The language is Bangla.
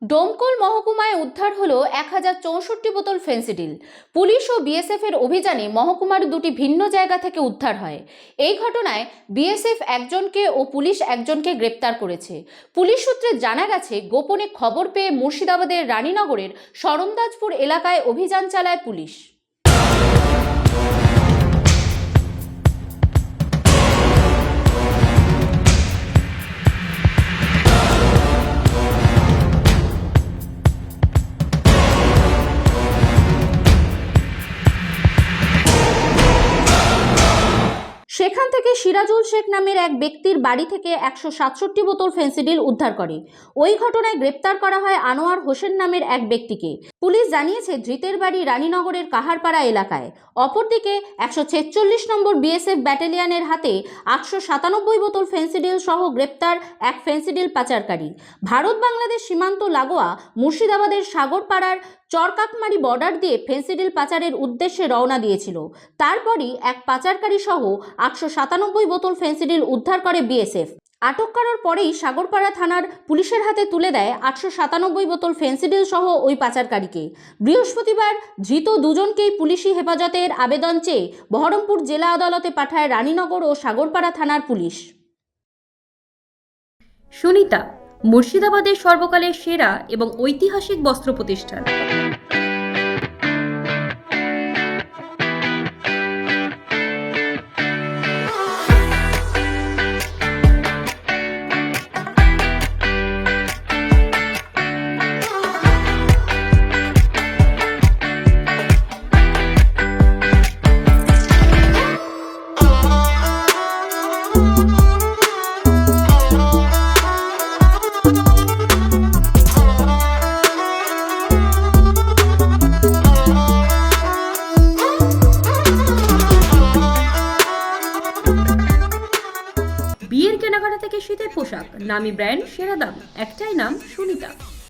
ডোমকল মহকুমায় উদ্ধার হলো 1064 বোতল ফেন্সিডিল। পুলিশ ও বিএসএফ এর অভিযানে মহকুমার দুটি ভিন্ন জায়গা থেকে উদ্ধার হয়। এই ঘটনায় বিএসএফ একজনকে ও পুলিশ একজনকে গ্রেপ্তার করেছে। পুলিশ সূত্রে জানা গেছে, গোপনে খবর পেয়ে মুর্শিদাবাদের রানীনগরের শরণদাজপুর এলাকায় অভিযান চালায় পুলিশ। সেখান থেকে সিরাজুল শেখ নামের এক ব্যক্তির বাড়ি থেকে 167 বোতল ফেন্সিডিল উদ্ধার করে। ওই ঘটনায় গ্রেপ্তার করা হয় আনোয়ার হোসেন নামের এক ব্যক্তিকে। পুলিশ জানিয়েছে, ধৃতের বাড়ি রানীনগরের কাহারপাড়া এলাকায়। অপরদিকে 146 নম্বর বিএসএফ ব্যাটালিয়নের হাতে 897 বোতল ফেন্সিডিল সহ গ্রেপ্তার এক ফেন্সিডিল পাচারকারী। ভারত বাংলাদেশ সীমান্ত লাগোয়া মুর্শিদাবাদের সাগরপাড়ার চরকাকমারি বর্ডার দিয়ে ফেন্সিডিল পাচারের উদ্দেশ্যে রওনা দিয়েছিল। তারপরই এক পাচারকারী সহ 897 বোতল ফেন্সিডিল উদ্ধার করে বিএসএফ। আটক করার পরেই সাগরপাড়া থানার পুলিশের হাতে তুলে দেয় 897 বোতল ফেন্সিডিল সহ ওই পাচারকারীকে। বৃহস্পতিবার ধৃত দুজনকেই পুলিশি হেফাজতের আবেদন চেয়ে বহরমপুর জেলা আদালতে পাঠায় রানীনগর ও সাগরপাড়া থানার পুলিশ। সুনিতা, মুর্শিদাবাদের সর্বকালের সেরা এবং ঐতিহাসিক বস্ত্র প্রতিষ্ঠান। বিয়ের কেনাকাটা থেকে শীতের পোশাক, নামি ব্র্যান্ড, সেরা দাম, একটাই নাম, সুনিতা।